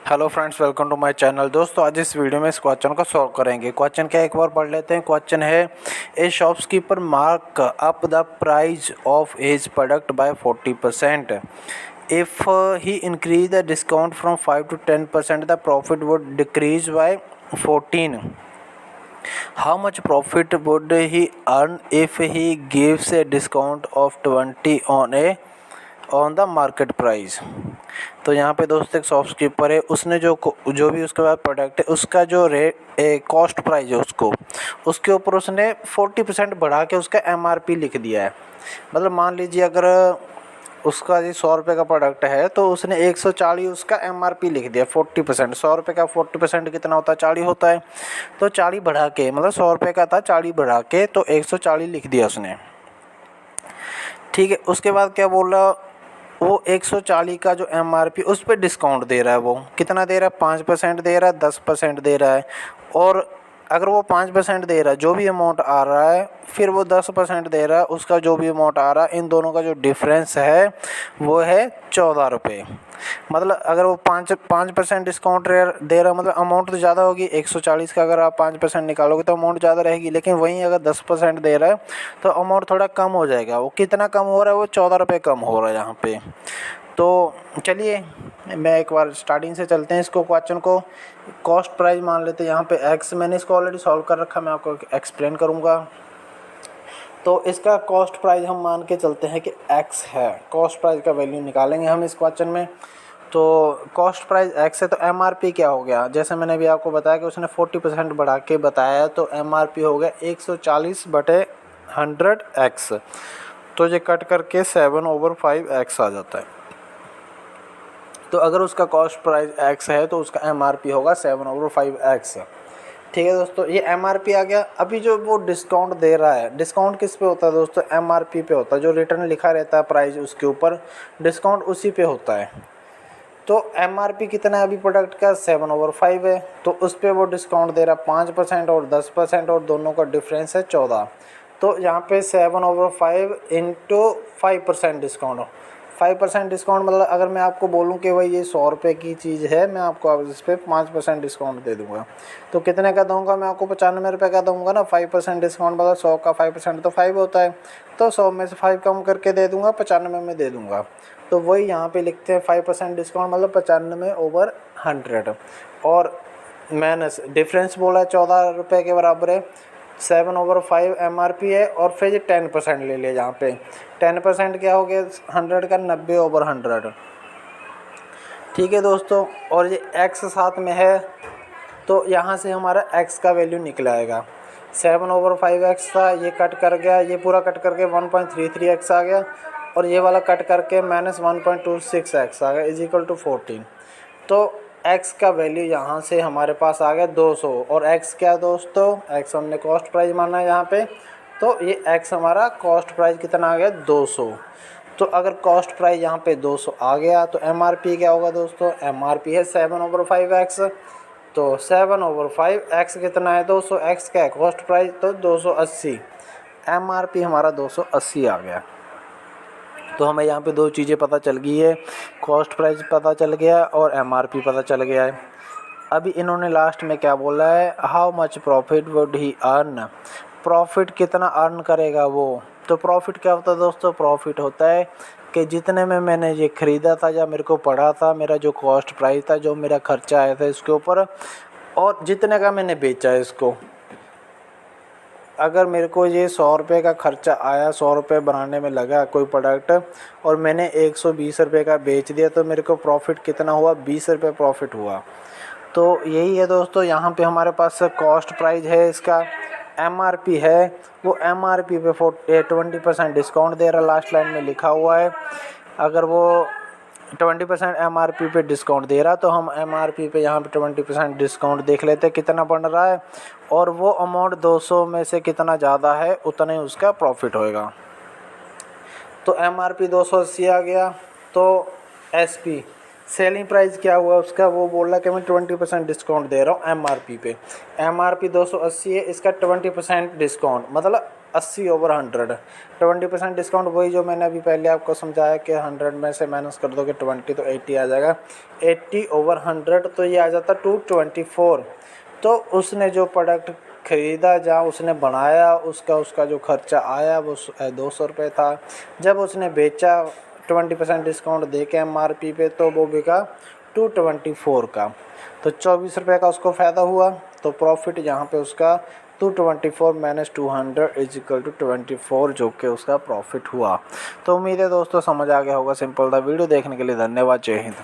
Hello friends, welcome to my channel. दोस्तों, आज इस वीडियो में इस क्वेश्चन को सॉल्व करेंगे। क्वेश्चन क्या, एक बार पढ़ लेते हैं। क्वेश्चन है, a shopkeeper mark up the price of his product by 40%। If he increase the discount from 5 to 10%, the profit would decrease by 14। How much profit would he earn if he gives a discount of 20 on the market price? तो यहाँ पे दोस्त एक shopkeeper है, उसने जो भी उसके पास प्रोडक्ट है उसका जो रेट कॉस्ट प्राइस है उसके ऊपर उसने 40% बढ़ा के उसका MRP लिख दिया है। मतलब मान लीजिए अगर उसका जी 100 रुपये का प्रोडक्ट है तो उसने 140 उसका MRP लिख दिया 40%। 100 रुपये का 40% कितना होता है, 40 होता है। तो 40 बढ़ा के, मतलब 100 रुपये का था, 40 बढ़ा के तो 140 लिख दिया उसने। ठीक है, उसके बाद क्या बोल रहा, वो 140 का जो MRP उस पर डिस्काउंट दे रहा है। वो कितना दे रहा है, 5% दे रहा है, 10% दे रहा है। और अगर वो 5% दे रहा है, जो भी अमाउंट आ रहा है, फिर वो 10% दे रहा है, उसका जो भी अमाउंट आ रहा है, इन दोनों का जो डिफरेंस है वो है 14 रुपये। मतलब अगर वो 5% डिस्काउंट दे रहा है, मतलब अमाउंट तो ज़्यादा होगी। 140 का अगर आप 5% निकालोगे तो अमाउंट ज़्यादा रहेगी, लेकिन वहीं अगर 10% दे रहा है तो अमाउंट थोड़ा कम हो जाएगा। वो कितना कम हो रहा है, वो 14 रुपये कम हो रहा है यहाँ पे। तो चलिए मैं एक बार स्टार्टिंग से चलते हैं इसको, क्वेश्चन को। कॉस्ट प्राइस मान लेते हैं यहाँ पे एक्स, मैंने इसको ऑलरेडी सॉल्व कर रखा, मैं आपको एक्सप्लेन करूँगा। तो इसका कॉस्ट प्राइस हम मान के चलते हैं कि एक्स है। कॉस्ट प्राइस का वैल्यू निकालेंगे हम इस क्वेश्चन में। तो कॉस्ट प्राइस एक्स है तो MRP क्या हो गया, जैसे मैंने भी आपको बताया कि उसने 40% बढ़ा के बताया, तो MRP हो गया 140/100x। तो ये कट करके 7/5x आ जाता है। तो अगर उसका कॉस्ट प्राइस x है तो उसका MRP होगा 7/5x। ठीक है दोस्तों, ये MRP आ गया। अभी जो वो डिस्काउंट दे रहा है, डिस्काउंट किस पे होता है दोस्तों, MRP पे होता है। जो रिटर्न लिखा रहता है प्राइस, उसके ऊपर डिस्काउंट उसी पे होता है। तो MRP कितना है अभी प्रोडक्ट का, 7/5 है। तो उस पर वो डिस्काउंट दे रहा है 5% और 10%, और दोनों का डिफरेंस है 14। तो यहाँ पे 7/5 इंटू 5% डिस्काउंट। 5% डिस्काउंट मतलब अगर मैं आपको बोलूँ कि भाई ये 100 रुपये की चीज़ है, मैं आपको अब इस पर 5% डिस्काउंट दे दूँगा, तो कितने का दूँगा मैं आपको, 95 रुपये का दूँगा ना। 5% डिस्काउंट मतलब 100 का 5% तो 5 होता है। तो 100 में से 5 कम करके दे दूँगा, 95 में दे दूँगा। तो वही यहाँ पे लिखते हैं 5% डिस्काउंट मतलब 95/100। और माइनस डिफरेंस बोला है 14 रुपये के बराबर है। 7/5 MRP है, और फिर ये 10% ले लिया। यहाँ पे 10% क्या हो गया 100 का, 90/100। ठीक है दोस्तों, और ये x साथ में है, तो यहाँ से हमारा x का वैल्यू निकल आएगा। 7/5x था, ये कट कर गया, ये पूरा कट करके 1.33x आ गया, और ये वाला कट करके -1.26x आ गया, = 14। तो x का वैल्यू यहाँ से हमारे पास आ गया 200। और x क्या दोस्तों, x हमने कॉस्ट प्राइस माना है यहाँ पे, तो ये x हमारा कॉस्ट प्राइस कितना आ गया, 200। तो अगर कॉस्ट प्राइस यहाँ पे 200 आ गया तो MRP क्या होगा दोस्तों, MRP है 7/5x। तो 7/5x कितना है, 200। x क्या है, कॉस्ट प्राइस, तो 280। MRP हमारा 280 आ गया। तो हमें यहाँ पे दो चीज़ें पता चल गई है, कॉस्ट प्राइस पता चल गया और MRP पता चल गया है। अभी इन्होंने लास्ट में क्या बोला है, how much profit would he earn, profit कितना अर्न करेगा वो। तो प्रॉफिट क्या होता है दोस्तों, प्रॉफिट होता है कि जितने में मैंने ये ख़रीदा था या मेरे को पड़ा था, मेरा जो कॉस्ट प्राइस था, जो मेरा खर्चा आया था इसके ऊपर, और जितने का मैंने बेचा है इसको। अगर मेरे को ये 100 रुपये का खर्चा आया, 100 रुपये बनाने में लगा कोई प्रोडक्ट, और मैंने 120 रुपये का बेच दिया, तो मेरे को प्रॉफिट कितना हुआ, 20 रुपये प्रॉफिट हुआ। तो यही है दोस्तों, यहाँ पे हमारे पास कॉस्ट प्राइस है, इसका MRP है, वो MRP पे 20% डिस्काउंट दे रहा, लास्ट लाइन में लिखा हुआ है। अगर वो 20% MRP पे डिस्काउंट दे रहा, तो हम MRP पे यहाँ पे 20% डिस्काउंट देख लेते हैं कितना बन रहा है, और वो अमाउंट 200 में से कितना ज़्यादा है उतना ही उसका प्रॉफिट होएगा। तो MRP 280 आ गया। तो SP सेलिंग प्राइस क्या हुआ उसका, वो बोल रहा है कि मैं 20% डिस्काउंट दे रहा हूँ MRP पे। MRP 280 है, इसका 20% डिस्काउंट मतलब 80/100। 20% डिस्काउंट वही जो मैंने अभी पहले आपको समझाया कि 100 में से माइनस कर दोगे 20 तो 80 आ जाएगा। 80/100 तो ये आ जाता 224। तो उसने जो प्रोडक्ट ख़रीदा, जहाँ उसने बनाया, उसका जो खर्चा आया वो 200 रुपये था। जब उसने बेचा 20% डिस्काउंट दे के MRP पे, तो वो बिका 224 का। तो 24 रुपये का उसको फ़ायदा हुआ। तो प्रॉफिट यहाँ पे उसका 224 माइनस 200 इज इक्वल टू 24, जो कि उसका प्रॉफिट हुआ। तो उम्मीद है दोस्तों समझ आ गया होगा। सिंपल था। वीडियो देखने के लिए धन्यवाद। जय हिंद।